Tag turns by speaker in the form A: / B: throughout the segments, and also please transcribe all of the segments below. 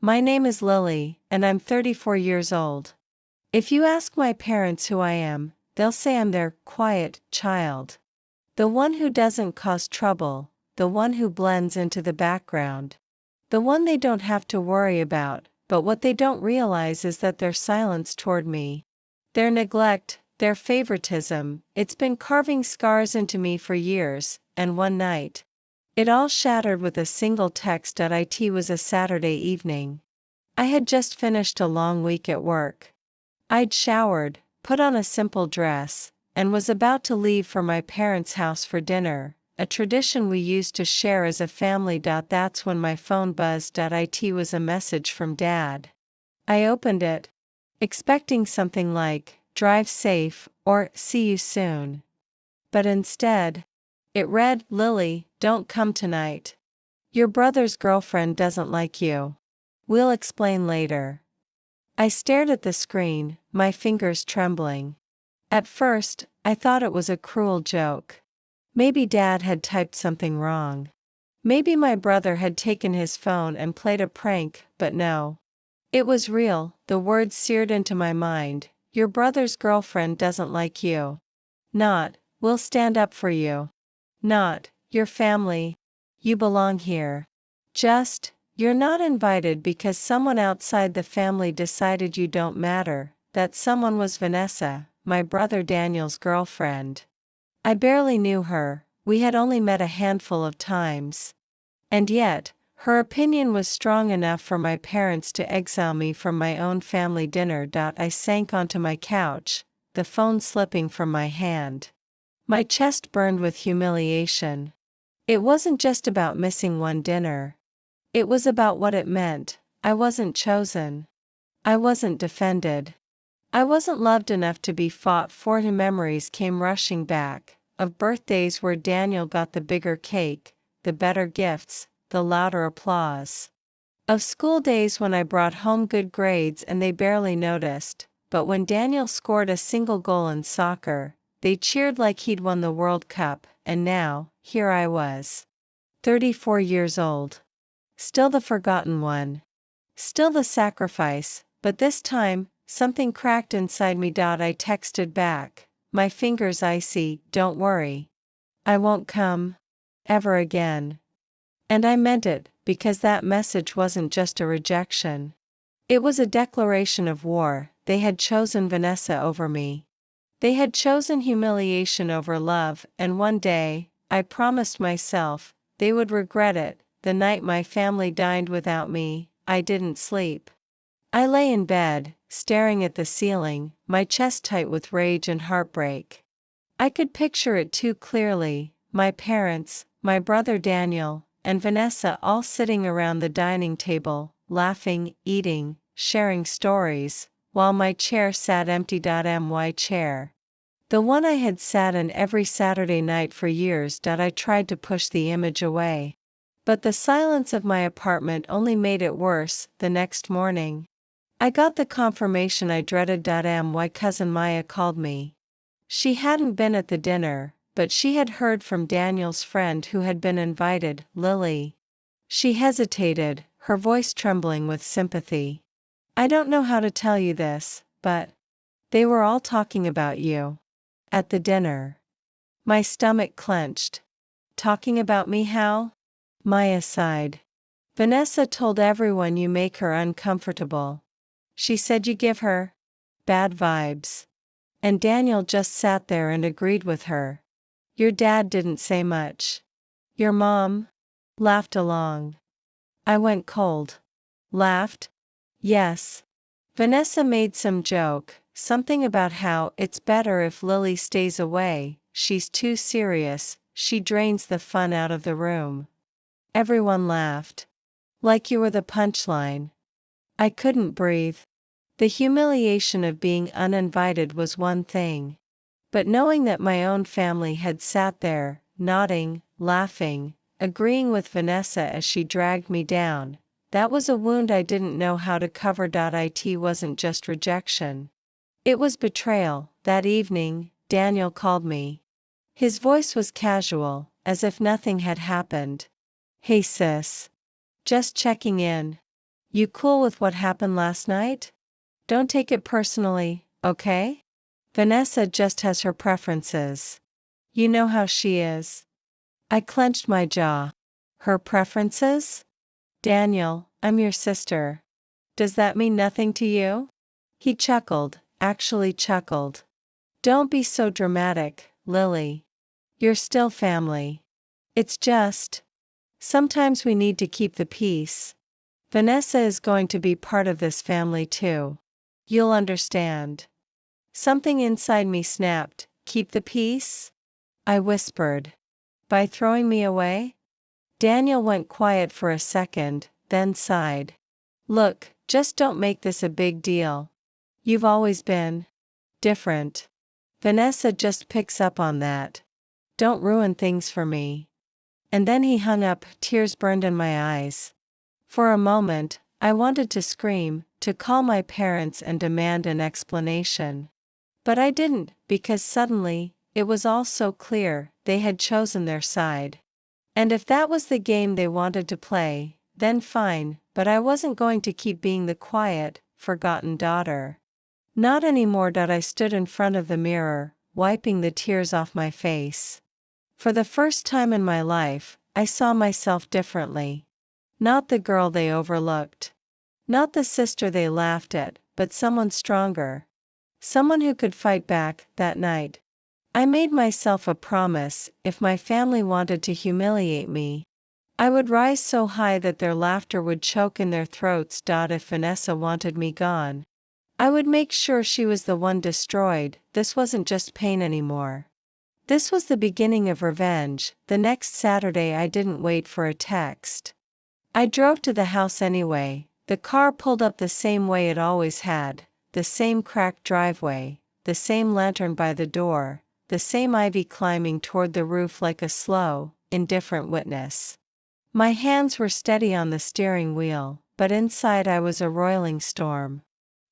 A: My name is Lily, and I'm 34 years old. If you ask my parents who I am, they'll say I'm their quiet child. The one who doesn't cause trouble, the one who blends into the background. The one they don't have to worry about, but what they don't realize is that their silence toward me, their neglect, their favoritism, it's been carving scars into me for years, and one night, it all shattered with a single text. It was a Saturday evening. I had just finished a long week at work. I'd showered, put on a simple dress, and was about to leave for my parents' house for dinner, a tradition we used to share as a family. That's when my phone buzzed. It was a message from Dad. I opened it, expecting something like, "Drive safe," or "See you soon." But instead, it read, "Lily, don't come tonight. Your brother's girlfriend doesn't like you. We'll explain later." I stared at the screen, my fingers trembling. At first, I thought it was a cruel joke. Maybe Dad had typed something wrong. Maybe my brother had taken his phone and played a prank, but no. It was real. The words seared into my mind. Your brother's girlfriend doesn't like you. Not, "We'll stand up for you." Not, "Your family. You belong here." Just, "You're not invited because someone outside the family decided you don't matter." That someone was Vanessa, my brother Daniel's girlfriend. I barely knew her, we had only met a handful of times. And yet, her opinion was strong enough for my parents to exile me from my own family dinner. I sank onto my couch, the phone slipping from my hand. My chest burned with humiliation. It wasn't just about missing one dinner. It was about what it meant. I wasn't chosen. I wasn't defended. I wasn't loved enough to be fought for. Memories came rushing back, of birthdays where Daniel got the bigger cake, the better gifts, the louder applause. Of school days when I brought home good grades and they barely noticed, but when Daniel scored a single goal in soccer, they cheered like he'd won the World Cup. And now, here I was. 34 years old. Still the forgotten one. Still the sacrifice, but this time, something cracked inside me. I texted back, my fingers icy, "Don't worry. I won't come. Ever again." And I meant it, because that message wasn't just a rejection. It was a declaration of war. They had chosen Vanessa over me. They had chosen humiliation over love, and one day, I promised myself, they would regret it. The night my family dined without me, I didn't sleep. I lay in bed, staring at the ceiling, my chest tight with rage and heartbreak. I could picture it too clearly, my parents, my brother Daniel, and Vanessa all sitting around the dining table, laughing, eating, sharing stories, while my chair sat empty. My chair. The one I had sat in every Saturday night for years. I tried to push the image away. But the silence of my apartment only made it worse. The next morning, I got the confirmation I dreaded. My cousin Maya called me. She hadn't been at the dinner, but she had heard from Daniel's friend who had been invited, Lily. She hesitated, her voice trembling with sympathy. "I don't know how to tell you this, but they were all talking about you. At the dinner." My stomach clenched. "Talking about me how?" Maya sighed. "Vanessa told everyone you make her uncomfortable. She said you give her bad vibes." And Daniel just sat there and agreed with her. "Your dad didn't say much. Your mom laughed along." I went cold. Laughed? Yes. Vanessa made some joke, something about how it's better if Lily stays away, she's too serious, she drains the fun out of the room. Everyone laughed. Like you were the punchline. I couldn't breathe. The humiliation of being uninvited was one thing. But knowing that my own family had sat there, nodding, laughing, agreeing with Vanessa as she dragged me down, that was a wound I didn't know how to cover. It wasn't just rejection. It was betrayal. That evening, Daniel called me. His voice was casual, as if nothing had happened. "Hey sis. Just checking in. You cool with what happened last night? Don't take it personally, okay? Vanessa just has her preferences. You know how she is. I clenched my jaw. Her preferences? Daniel, I'm your sister. Does that mean nothing to you? He chuckled, actually chuckled. Don't be so dramatic, Lily. You're still family. It's just, sometimes we need to keep the peace. Vanessa is going to be part of this family too. You'll understand. Something inside me snapped. Keep the peace? I whispered. By throwing me away? Daniel went quiet for a second, then sighed. Look, just don't make this a big deal. You've always been different. Vanessa just picks up on that. Don't ruin things for me. And then he hung up, tears burned in my eyes. For a moment, I wanted to scream, to call my parents and demand an explanation. But I didn't, because suddenly, it was all so clear, they had chosen their side. And if that was the game they wanted to play, then fine, but I wasn't going to keep being the quiet, forgotten daughter. Not anymore. I stood in front of the mirror, wiping the tears off my face. For the first time in my life, I saw myself differently. Not the girl they overlooked. Not the sister they laughed at, but someone stronger. Someone who could fight back. That night, I made myself a promise: if my family wanted to humiliate me, I would rise so high that their laughter would choke in their throats. If Vanessa wanted me gone, I would make sure she was the one destroyed. This wasn't just pain anymore. This was the beginning of revenge. The next Saturday I didn't wait for a text. I drove to the house anyway. The car pulled up the same way it always had, the same cracked driveway, the same lantern by the door, the same ivy climbing toward the roof like a slow, indifferent witness. My hands were steady on the steering wheel, but inside I was a roiling storm.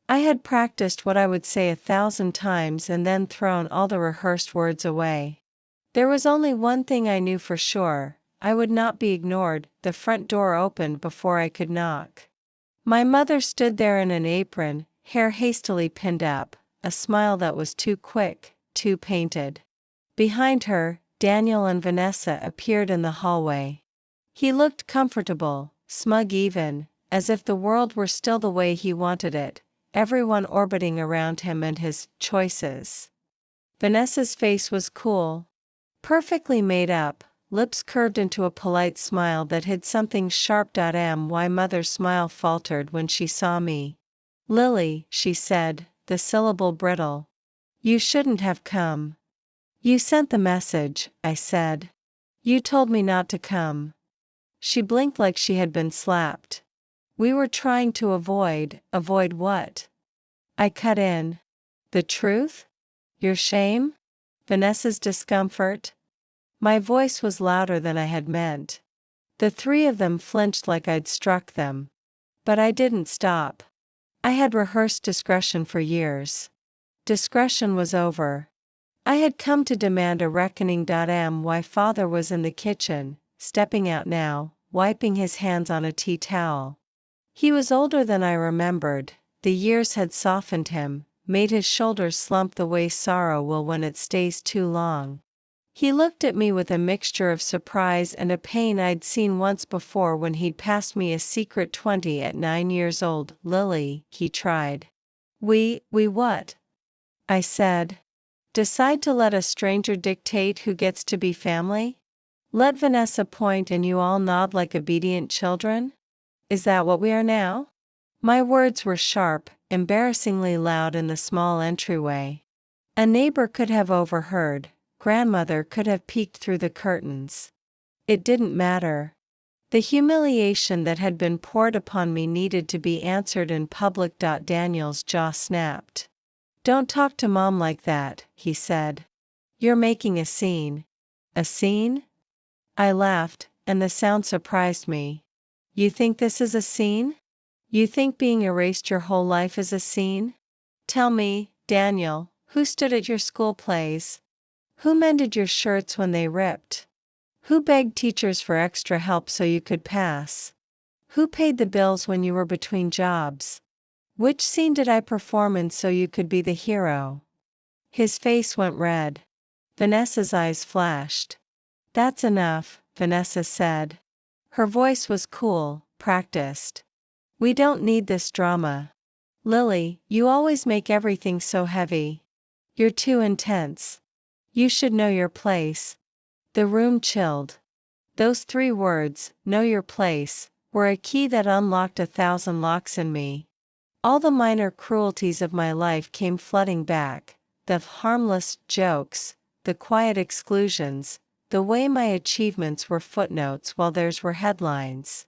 A: I had practiced what I would say 1,000 times and then thrown all the rehearsed words away. There was only one thing I knew for sure: I would not be ignored. The front door opened before I could knock. My mother stood there in an apron, hair hastily pinned up, a smile that was too quick, too painted. Behind her, Daniel and Vanessa appeared in the hallway. He looked comfortable, smug even, as if the world were still the way he wanted it, everyone orbiting around him and his choices. Vanessa's face was cool, perfectly made up, lips curved into a polite smile that hid something sharp. My mother's smile faltered when she saw me. Lily, she said, the syllable brittle. You shouldn't have come. You sent the message, I said. You told me not to come. She blinked like she had been slapped. We were trying to avoid what? I cut in. The truth? Your shame? Vanessa's discomfort? My voice was louder than I had meant. The three of them flinched like I'd struck them. But I didn't stop. I had rehearsed discretion for years. Discretion was over. I had come to demand a reckoning. My father was in the kitchen, stepping out now, wiping his hands on a tea towel. He was older than I remembered. The years had softened him, made his shoulders slump the way sorrow will when it stays too long. He looked at me with a mixture of surprise and a pain I'd seen once before when he'd passed me a secret 20 at 9 years old. Lily, he tried. We what? I said. Decide to let a stranger dictate who gets to be family? Let Vanessa point and you all nod like obedient children? Is that what we are now? My words were sharp, embarrassingly loud in the small entryway. A neighbor could have overheard. Grandmother could have peeked through the curtains. It didn't matter. The humiliation that had been poured upon me needed to be answered in public. Daniel's jaw snapped. Don't talk to Mom like that, he said. You're making a scene. A scene? I laughed, and the sound surprised me. You think this is a scene? You think being erased your whole life is a scene? Tell me, Daniel, who stood at your school plays? Who mended your shirts when they ripped? Who begged teachers for extra help so you could pass? Who paid the bills when you were between jobs? Which scene did I perform in so you could be the hero? His face went red. Vanessa's eyes flashed. That's enough, Vanessa said. Her voice was cool, practiced. We don't need this drama. Lily, you always make everything so heavy. You're too intense. You should know your place. The room chilled. Those 3 words, know your place, were a key that unlocked 1,000 locks in me. All the minor cruelties of my life came flooding back, the harmless jokes, the quiet exclusions, the way my achievements were footnotes while theirs were headlines.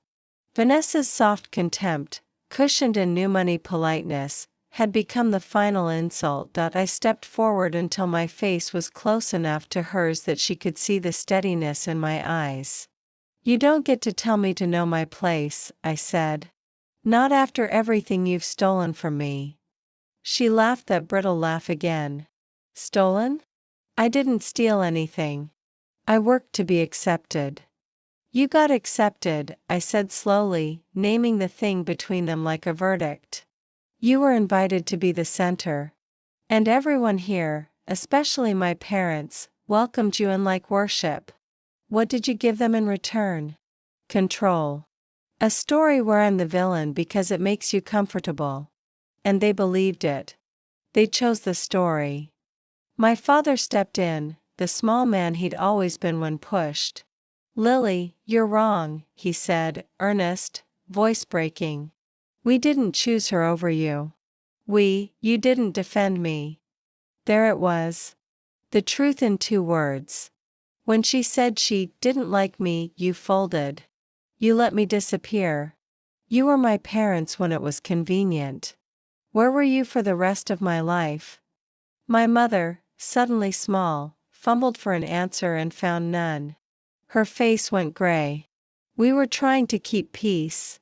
A: Vanessa's soft contempt, cushioned in new money politeness, had become the final insult. I stepped forward until my face was close enough to hers that she could see the steadiness in my eyes. You don't get to tell me to know my place, I said. Not after everything you've stolen from me. She laughed that brittle laugh again. Stolen? I didn't steal anything. I worked to be accepted. You got accepted, I said slowly, naming the thing between them like a verdict. You were invited to be the center. And everyone here, especially my parents, welcomed you in like worship. What did you give them in return? Control. A story where I'm the villain because it makes you comfortable. And they believed it. They chose the story. My father stepped in, the small man he'd always been when pushed. Lily, you're wrong, he said, earnest, voice breaking. We didn't choose her over you. You didn't defend me. There it was. The truth in 2 words. When she said she didn't like me, you folded. You let me disappear. You were my parents when it was convenient. Where were you for the rest of my life? My mother, suddenly small, fumbled for an answer and found none. Her face went gray. We were trying to keep peace.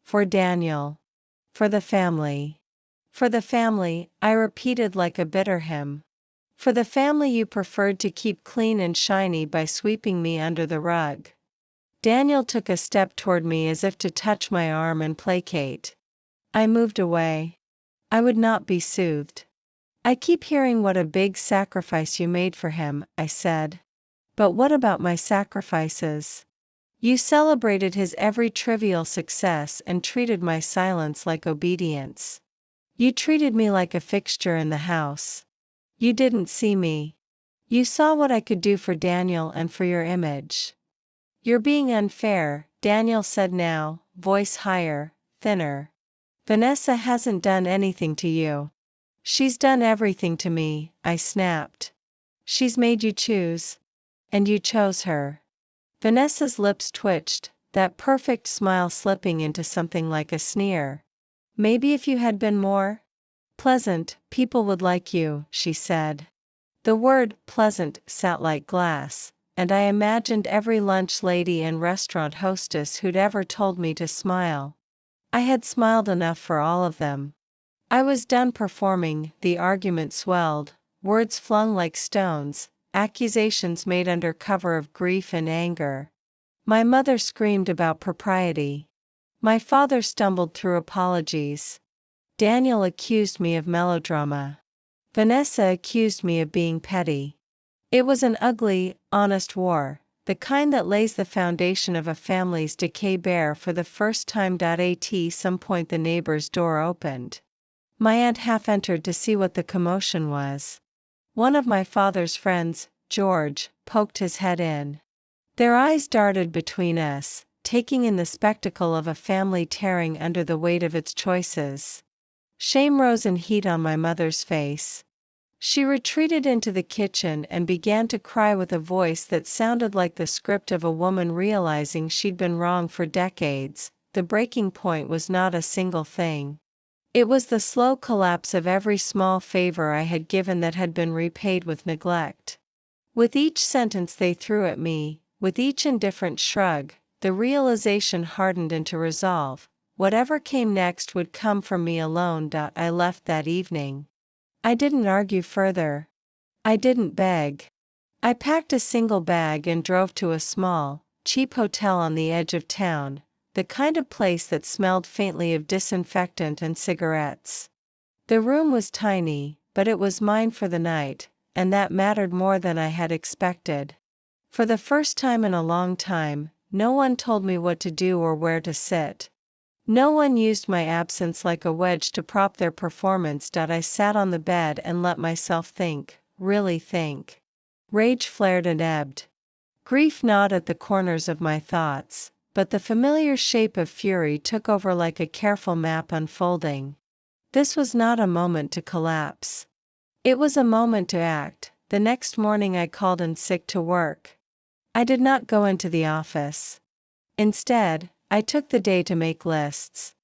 A: For Daniel. For the family. For the family, I repeated like a bitter hymn. For the family you preferred to keep clean and shiny by sweeping me under the rug. Daniel took a step toward me as if to touch my arm and placate. I moved away. I would not be soothed. I keep hearing what a big sacrifice you made for him, I said. But what about my sacrifices? You celebrated his every trivial success and treated my silence like obedience. You treated me like a fixture in the house. You didn't see me. You saw what I could do for Daniel and for your image. You're being unfair, Daniel said now, voice higher, thinner. Vanessa hasn't done anything to you. She's done everything to me, I snapped. She's made you choose. And you chose her. Vanessa's lips twitched, that perfect smile slipping into something like a sneer. Maybe if you had been more pleasant, people would like you, she said. The word pleasant sat like glass, and I imagined every lunch lady and restaurant hostess who'd ever told me to smile. I had smiled enough for all of them. I was done performing, the argument swelled, words flung like stones, accusations made under cover of grief and anger. My mother screamed about propriety. My father stumbled through apologies. Daniel accused me of melodrama. Vanessa accused me of being petty. It was an ugly, honest war, the kind that lays the foundation of a family's decay bare for the first time. At some point the neighbor's door opened. My aunt half entered to see what the commotion was. One of my father's friends, George, poked his head in. Their eyes darted between us, taking in the spectacle of a family tearing under the weight of its choices. Shame rose in heat on my mother's face. She retreated into the kitchen and began to cry with a voice that sounded like the script of a woman realizing she'd been wrong for decades. The breaking point was not a single thing. It was the slow collapse of every small favor I had given that had been repaid with neglect. With each sentence they threw at me, with each indifferent shrug, the realization hardened into resolve. Whatever came next would come from me alone. I left that evening. I didn't argue further. I didn't beg. I packed a single bag and drove to a small, cheap hotel on the edge of town, the kind of place that smelled faintly of disinfectant and cigarettes. The room was tiny, but it was mine for the night, and that mattered more than I had expected. For the first time in a long time, no one told me what to do or where to sit. No one used my absence like a wedge to prop their performance. I sat on the bed and let myself think, really think. Rage flared and ebbed. Grief gnawed at the corners of my thoughts, but the familiar shape of fury took over like a careful map unfolding. This was not a moment to collapse. It was a moment to act. The next morning I called in sick to work. I did not go into the office. Instead, I took the day to make lists.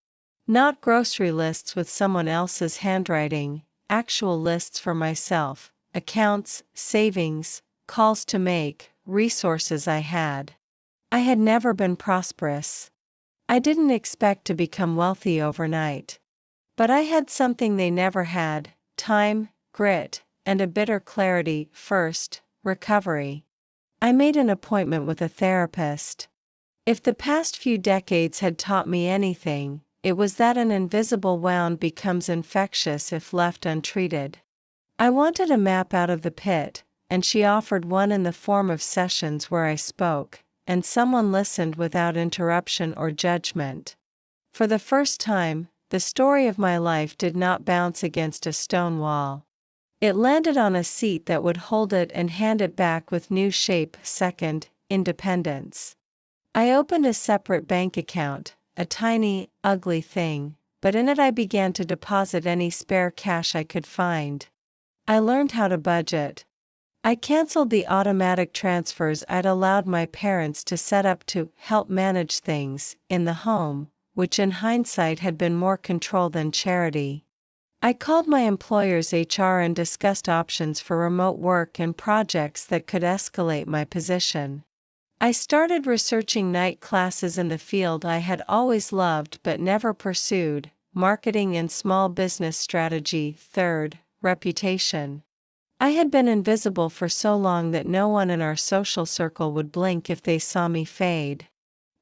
A: Not grocery lists with someone else's handwriting, actual lists for myself, accounts, savings, calls to make, resources I had. I had never been prosperous. I didn't expect to become wealthy overnight. But I had something they never had: time, grit, and a bitter clarity. First, recovery. I made an appointment with a therapist. If the past few decades had taught me anything, it was that an invisible wound becomes infectious if left untreated. I wanted a map out of the pit, and she offered one in the form of sessions where I spoke, and someone listened without interruption or judgment. For the first time, the story of my life did not bounce against a stone wall. It landed on a seat that would hold it and hand it back with new shape. Second, independence. I opened a separate bank account, a tiny, ugly thing, but in it I began to deposit any spare cash I could find. I learned how to budget. I canceled the automatic transfers I'd allowed my parents to set up to help manage things in the home, which in hindsight had been more control than charity. I called my employer's HR and discussed options for remote work and projects that could escalate my position. I started researching night classes in the field I had always loved but never pursued: marketing and small business strategy. Third, reputation. I had been invisible for so long that no one in our social circle would blink if they saw me fade.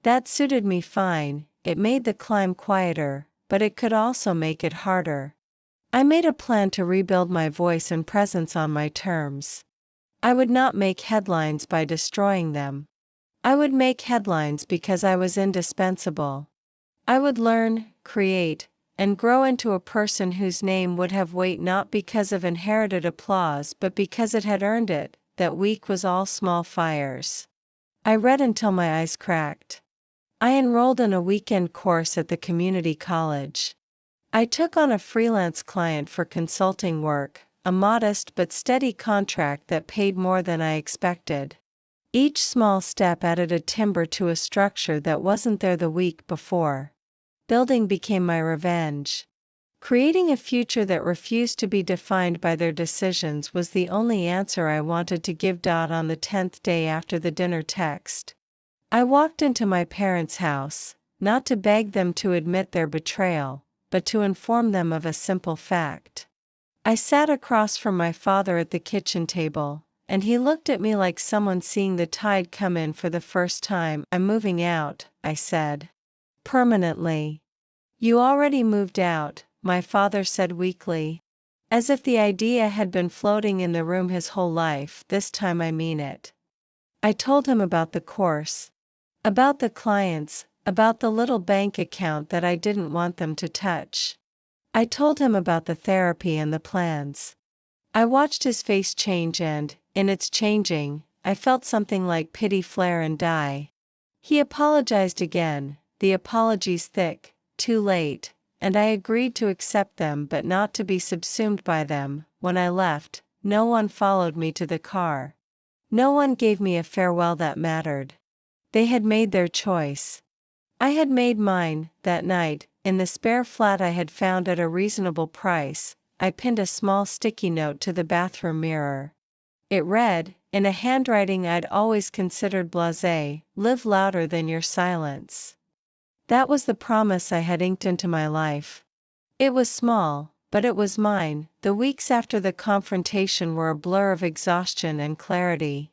A: That suited me fine. It made the climb quieter, but it could also make it harder. I made a plan to rebuild my voice and presence on my terms. I would not make headlines by destroying them. I would make headlines because I was indispensable. I would learn, create, and grow into a person whose name would have weight not because of inherited applause but because it had earned it. That week was all small fires. I read until my eyes cracked. I enrolled in a weekend course at the community college. I took on a freelance client for consulting work, a modest but steady contract that paid more than I expected. Each small step added a timber to a structure that wasn't there the week before. Building became my revenge. Creating a future that refused to be defined by their decisions was the only answer I wanted to give. On the 10th day after the dinner text, I walked into my parents' house, not to beg them to admit their betrayal, but to inform them of a simple fact. I sat across from my father at the kitchen table, and he looked at me like someone seeing the tide come in for the first time. "I'm moving out," I said. "Permanently." "You already moved out," my father said weakly. As if the idea had been floating in the room his whole life. "This time I mean it." I told him about the course. About the clients, about the little bank account that I didn't want them to touch. I told him about the therapy and the plans. I watched his face change and, in its changing, I felt something like pity flare and die. He apologized again, the apologies thick, too late, and I agreed to accept them but not to be subsumed by them. When I left, no one followed me to the car. No one gave me a farewell that mattered. They had made their choice. I had made mine. That night, in the spare flat I had found at a reasonable price, I pinned a small sticky note to the bathroom mirror. It read, in a handwriting I'd always considered blasé, "Live louder than your silence." That was the promise I had inked into my life. It was small, but it was mine. The weeks after the confrontation were a blur of exhaustion and clarity.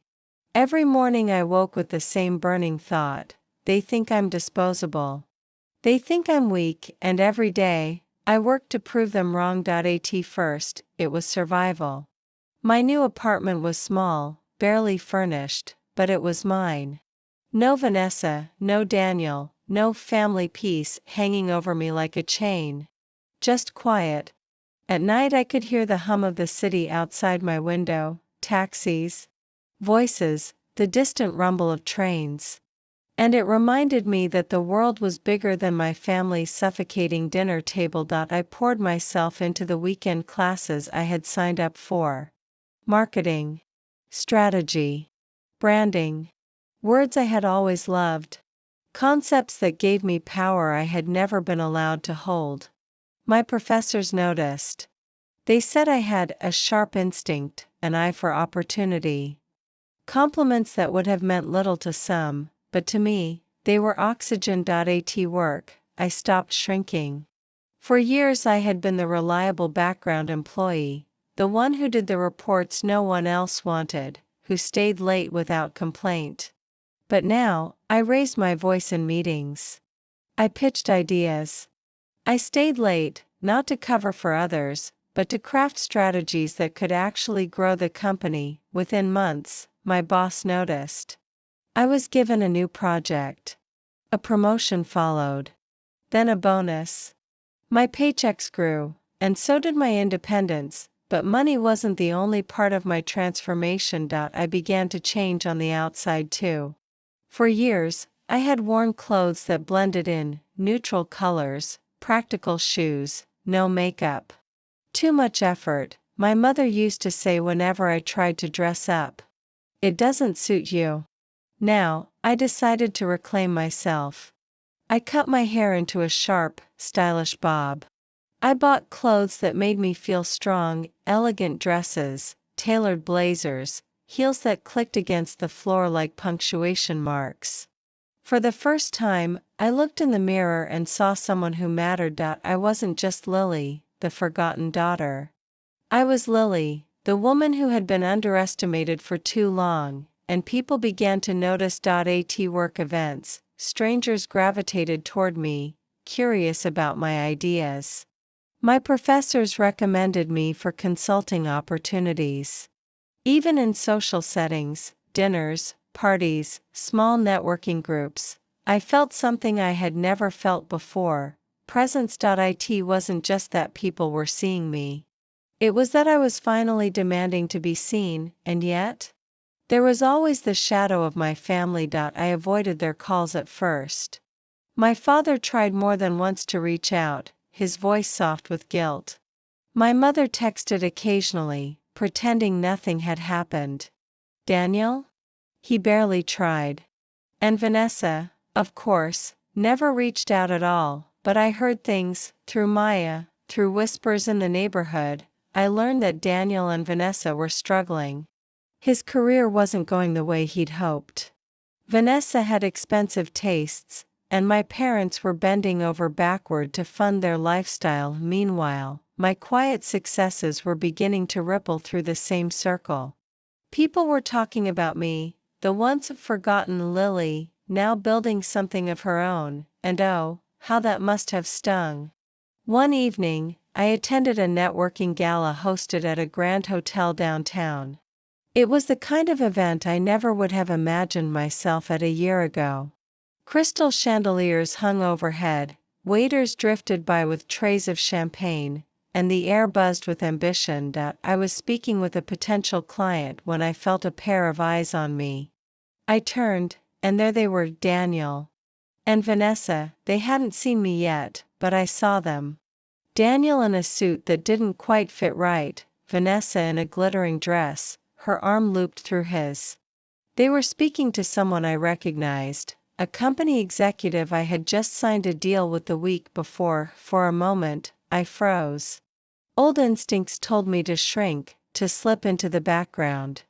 A: Every morning I woke with the same burning thought: they think I'm disposable. They think I'm weak, and every day, I work to prove them wrong. At first, it was survival. My new apartment was small, barely furnished, but it was mine. No Vanessa, no Daniel, no family peace hanging over me like a chain. Just quiet. At night I could hear the hum of the city outside my window, taxis, voices, the distant rumble of trains. And it reminded me that the world was bigger than my family's suffocating dinner table. I poured myself into the weekend classes I had signed up for. Marketing, strategy, branding. Words I had always loved. Concepts that gave me power I had never been allowed to hold. My professors noticed. They said I had a sharp instinct, an eye for opportunity. Compliments that would have meant little to some, but to me, they were oxygen. At work, I stopped shrinking. For years I had been the reliable background employee, the one who did the reports no one else wanted, who stayed late without complaint. But now, I raised my voice in meetings. I pitched ideas. I stayed late, not to cover for others, but to craft strategies that could actually grow the company. Within months, my boss noticed. I was given a new project. A promotion followed. Then a bonus. My paychecks grew, and so did my independence, but money wasn't the only part of my transformation. I began to change on the outside too. For years, I had worn clothes that blended in, neutral colors, practical shoes, no makeup. Too much effort, my mother used to say whenever I tried to dress up. It doesn't suit you. Now, I decided to reclaim myself. I cut my hair into a sharp, stylish bob. I bought clothes that made me feel strong, elegant dresses, tailored blazers, heels that clicked against the floor like punctuation marks. For the first time, I looked in the mirror and saw someone who mattered. I wasn't just Lily, the forgotten daughter. I was Lily, the woman who had been underestimated for too long, and people began to notice. At work events, strangers gravitated toward me, curious about my ideas. My professors recommended me for consulting opportunities. Even in social settings, dinners, parties, small networking groups, I felt something I had never felt before. Presence. It wasn't just that people were seeing me. It was that I was finally demanding to be seen, and yet, there was always the shadow of my family. I avoided their calls at first. My father tried more than once to reach out, his voice soft with guilt. My mother texted occasionally, pretending nothing had happened. Daniel? He barely tried. And Vanessa, of course, never reached out at all, but I heard things, through Maya, through whispers in the neighborhood. I learned that Daniel and Vanessa were struggling. His career wasn't going the way he'd hoped. Vanessa had expensive tastes, and my parents were bending over backward to fund their lifestyle. Meanwhile, my quiet successes were beginning to ripple through the same circle. People were talking about me, the once forgotten Lily, now building something of her own, and oh, how that must have stung. One evening, I attended a networking gala hosted at a grand hotel downtown. It was the kind of event I never would have imagined myself at a year ago. Crystal chandeliers hung overhead, waiters drifted by with trays of champagne, and the air buzzed with ambition. I was speaking with a potential client when I felt a pair of eyes on me. I turned, and there they were, Daniel and Vanessa. They hadn't seen me yet, but I saw them. Daniel in a suit that didn't quite fit right, Vanessa in a glittering dress, her arm looped through his. They were speaking to someone I recognized, a company executive I had just signed a deal with the week before. For a moment, I froze. Old instincts told me to shrink, to slip into the background.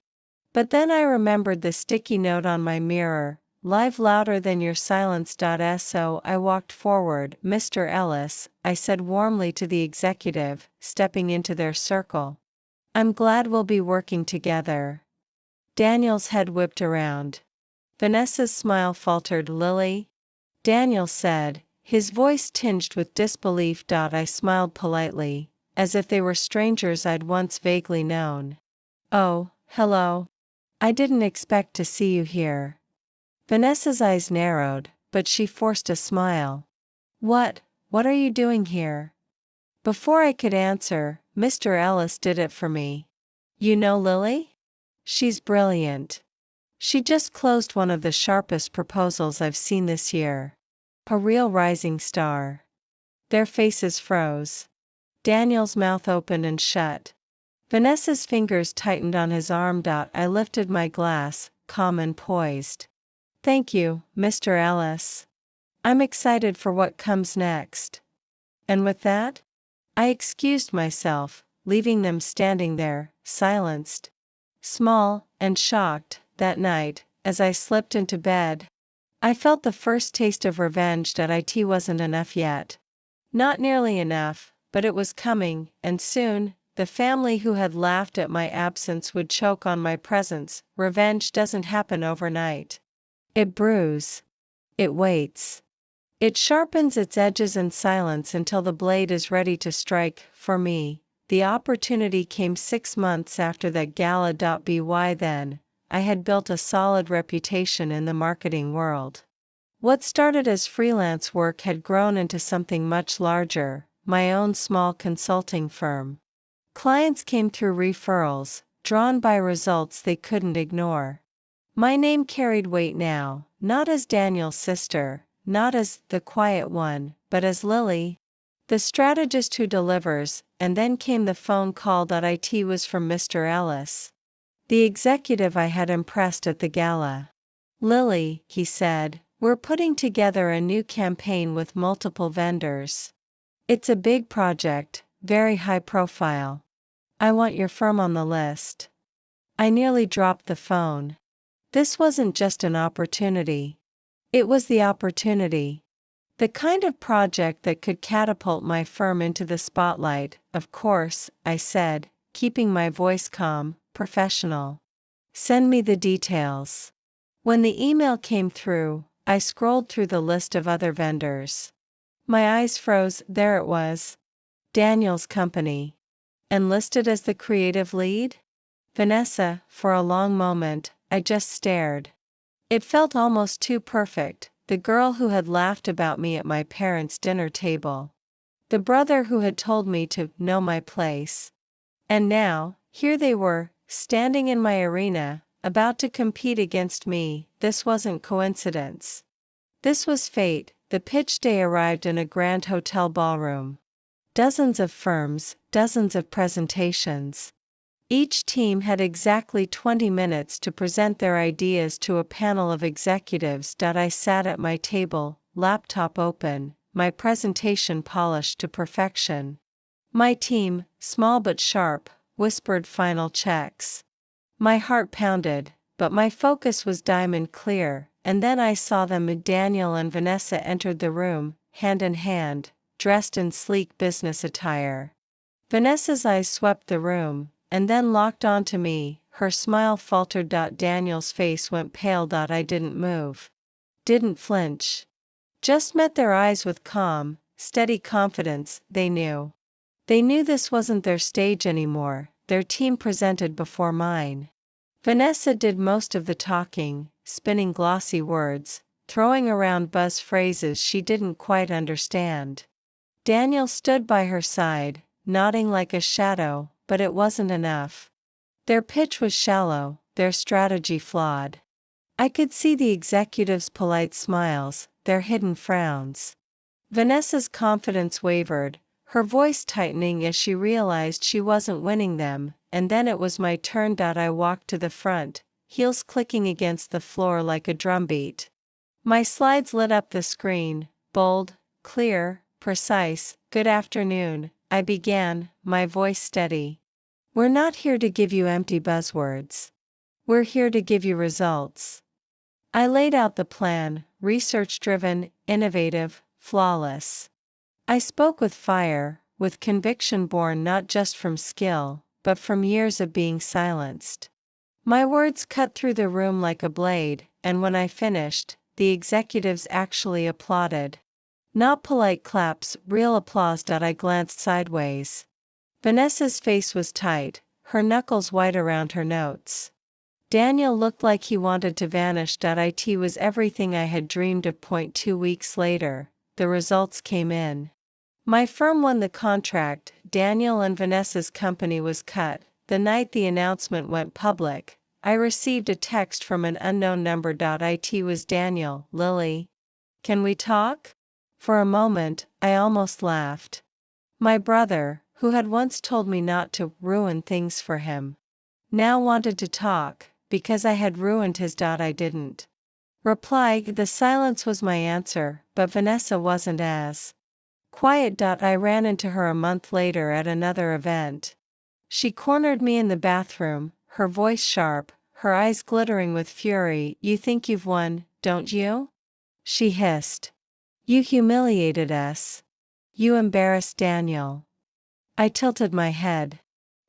A: But then I remembered the sticky note on my mirror, "Live louder than your silence." So I walked forward. "Mr. Ellis," I said warmly to the executive, stepping into their circle. "I'm glad we'll be working together." Daniel's head whipped around. Vanessa's smile faltered. Lily? Daniel said, his voice tinged with disbelief. I smiled politely, as if they were strangers I'd once vaguely known. Oh, hello. I didn't expect to see you here. Vanessa's eyes narrowed, but she forced a smile. What are you doing here? Before I could answer, Mr. Ellis did it for me. You know Lily? She's brilliant. She just closed one of the sharpest proposals I've seen this year. A real rising star. Their faces froze. Daniel's mouth opened and shut. Vanessa's fingers tightened on his arm. I lifted my glass, calm and poised. Thank you, Mr. Ellis. I'm excited for what comes next. And with that, I excused myself, leaving them standing there, silenced, small, and shocked. That night, as I slipped into bed, I felt the first taste of revenge. It wasn't enough yet. Not nearly enough, but it was coming, and soon, the family who had laughed at my absence would choke on my presence. Revenge doesn't happen overnight. It brews. It waits. It sharpens its edges in silence until the blade is ready to strike. For me, the opportunity came 6 months after that gala. By then, I had built a solid reputation in the marketing world. What started as freelance work had grown into something much larger, my own small consulting firm. Clients came through referrals, drawn by results they couldn't ignore. My name carried weight now, not as Daniel's sister, not as the quiet one, but as Lily, the strategist who delivers. And then came the phone call. It was from Mr. Ellis, the executive I had impressed at the gala. Lily, he said, we're putting together a new campaign with multiple vendors. It's a big project, very high profile. I want your firm on the list. I nearly dropped the phone. This wasn't just an opportunity. It was the opportunity. The kind of project that could catapult my firm into the spotlight. Of course, I said, keeping my voice calm, professional. Send me the details. When the email came through, I scrolled through the list of other vendors. My eyes froze. There it was. Daniel's company. And listed as the creative lead? Vanessa. For a long moment, I just stared. It felt almost too perfect. The girl who had laughed about me at my parents' dinner table. The brother who had told me to know my place. And now, here they were, standing in my arena, about to compete against me. This wasn't coincidence. This was fate. The pitch day arrived in a grand hotel ballroom. Dozens of firms, dozens of presentations. Each team had exactly 20 minutes to present their ideas to a panel of executives. I sat at my table, laptop open, my presentation polished to perfection. My team, small but sharp, whispered final checks. My heart pounded, but my focus was diamond clear, and then I saw them. Daniel and Vanessa entered the room, hand in hand, dressed in sleek business attire. Vanessa's eyes swept the room, and then locked onto me. Her smile faltered. Daniel's face went pale. I didn't move. Didn't flinch. Just met their eyes with calm, steady confidence. They knew. They knew this wasn't their stage anymore. Their team presented before mine. Vanessa did most of the talking, spinning glossy words, throwing around buzz phrases she didn't quite understand. Daniel stood by her side, nodding like a shadow, but it wasn't enough. Their pitch was shallow, their strategy flawed. I could see the executives' polite smiles, their hidden frowns. Vanessa's confidence wavered, her voice tightening as she realized she wasn't winning them, and then it was my turn. I walked to the front, heels clicking against the floor like a drumbeat. My slides lit up the screen, bold, clear, precise. Good afternoon, I began, my voice steady. We're not here to give you empty buzzwords. We're here to give you results. I laid out the plan, research-driven, innovative, flawless. I spoke with fire, with conviction born not just from skill, but from years of being silenced. My words cut through the room like a blade, and when I finished, the executives actually applauded. Not polite claps, real applause. I glanced sideways. Vanessa's face was tight, her knuckles white around her notes. Daniel looked like he wanted to vanish. It was everything I had dreamed of. 2 weeks later, the results came in. My firm won the contract. Daniel and Vanessa's company was cut. The night the announcement went public, I received a text from an unknown number. It was Daniel. Lily, can we talk? For a moment, I almost laughed. My brother, who had once told me not to ruin things for him, now wanted to talk, because I had ruined his. I didn't reply. The silence was my answer, but Vanessa wasn't as quiet. I ran into her a month later at another event. She cornered me in the bathroom, her voice sharp, her eyes glittering with fury. You think you've won, don't you? She hissed. You humiliated us. You embarrassed Daniel. I tilted my head.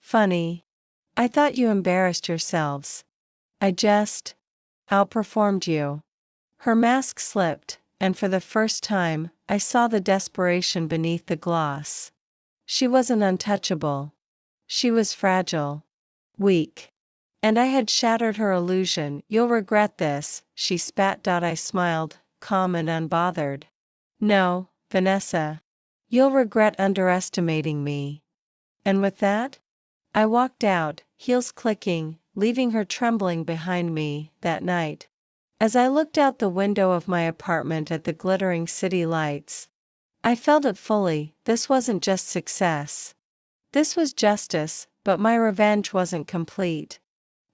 A: Funny. I thought you embarrassed yourselves. I just outperformed you. Her mask slipped, and for the first time, I saw the desperation beneath the gloss. She wasn't untouchable. She was fragile. Weak. And I had shattered her illusion. You'll regret this, she spat. I smiled, calm and unbothered. No, Vanessa. You'll regret underestimating me. And with that, I walked out, heels clicking, leaving her trembling behind me. That night, as I looked out the window of my apartment at the glittering city lights, I felt it fully. This wasn't just success. This was justice, but my revenge wasn't complete.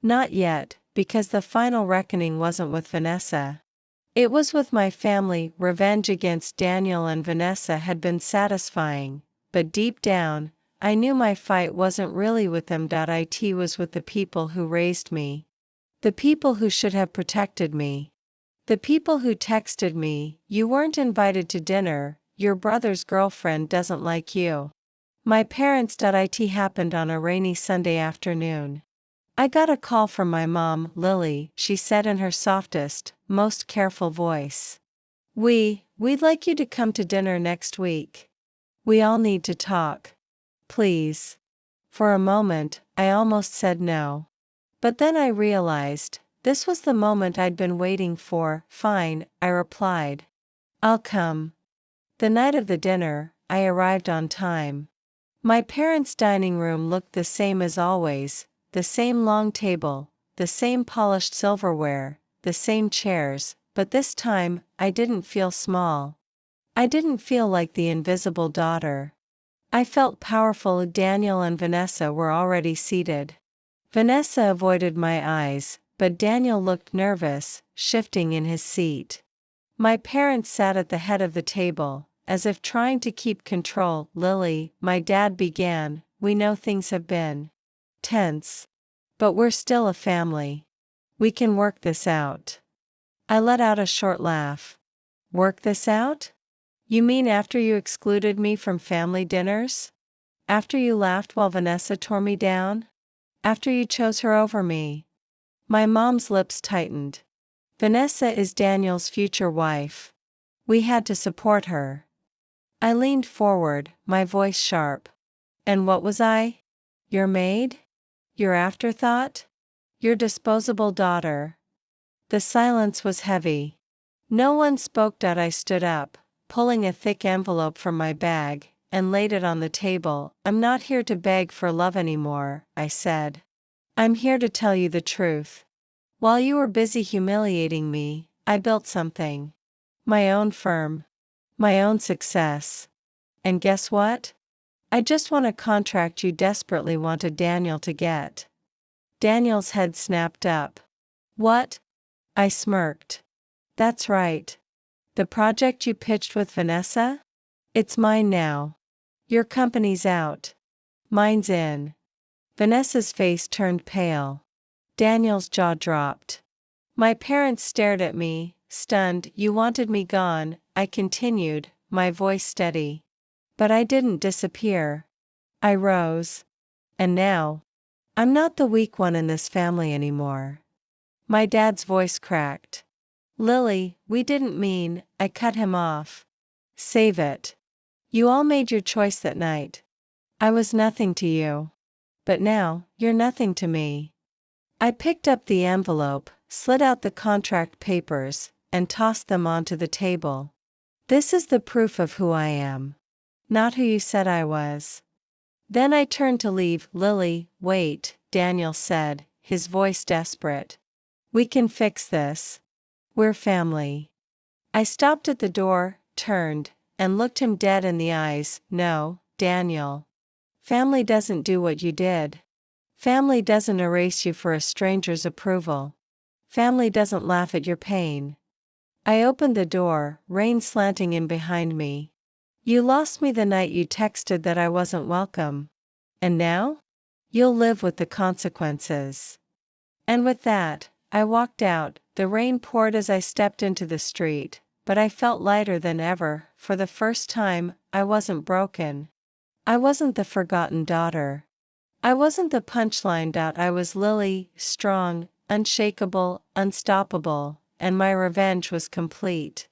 A: Not yet, because the final reckoning wasn't with Vanessa. It was with my family. Revenge against Daniel and Vanessa had been satisfying, but deep down, I knew my fight wasn't really with them. It was with the people who raised me. The people who should have protected me. The people who texted me, you weren't invited to dinner, your brother's girlfriend doesn't like you. My parents. It happened on a rainy Sunday afternoon. I got a call from my mom. Lily, she said in her softest, most careful voice. We'd like you to come to dinner next week. We all need to talk. Please. For a moment, I almost said no. But then I realized, this was the moment I'd been waiting for. Fine, I replied. I'll come. The night of the dinner, I arrived on time. My parents' dining room looked the same as always, the same long table, the same polished silverware, the same chairs, but this time, I didn't feel small. I didn't feel like the invisible daughter. I felt powerful. Daniel and Vanessa were already seated. Vanessa avoided my eyes, but Daniel looked nervous, shifting in his seat. My parents sat at the head of the table, as if trying to keep control. Lily, my dad began, we know things have been tense. But we're still a family. We can work this out. I let out a short laugh. Work this out? You mean after you excluded me from family dinners? After you laughed while Vanessa tore me down? After you chose her over me? My mom's lips tightened. Vanessa is Daniel's future wife. We had to support her. I leaned forward, my voice sharp. And what was I? Your maid? Your afterthought? Your disposable daughter? The silence was heavy. No one spoke. I stood up, pulling a thick envelope from my bag, and laid it on the table. I'm not here to beg for love anymore, I said. I'm here to tell you the truth. While you were busy humiliating me, I built something. My own firm. My own success. And guess what? I just won a contract you desperately wanted Daniel to get. Daniel's head snapped up. What? I smirked. That's right. The project you pitched with Vanessa? It's mine now. Your company's out. Mine's in. Vanessa's face turned pale. Daniel's jaw dropped. My parents stared at me, stunned. You wanted me gone, I continued, my voice steady. But I didn't disappear. I rose. And now, I'm not the weak one in this family anymore. My dad's voice cracked. Lily, we didn't mean, I cut him off. Save it. You all made your choice that night. I was nothing to you. But now, you're nothing to me. I picked up the envelope, slid out the contract papers, and tossed them onto the table. This is the proof of who I am. Not who you said I was. Then I turned to leave. Lily, wait, Daniel said, his voice desperate. We can fix this. We're family. I stopped at the door, turned, and looked him dead in the eyes. No, Daniel. Family doesn't do what you did. Family doesn't erase you for a stranger's approval. Family doesn't laugh at your pain. I opened the door, rain slanting in behind me. You lost me the night you texted that I wasn't welcome. And now? You'll live with the consequences. And with that, I walked out. The rain poured as I stepped into the street, but I felt lighter than ever. For the first time, I wasn't broken. I wasn't the forgotten daughter. I wasn't the punchline. I was Lily, strong, unshakable, unstoppable, and my revenge was complete.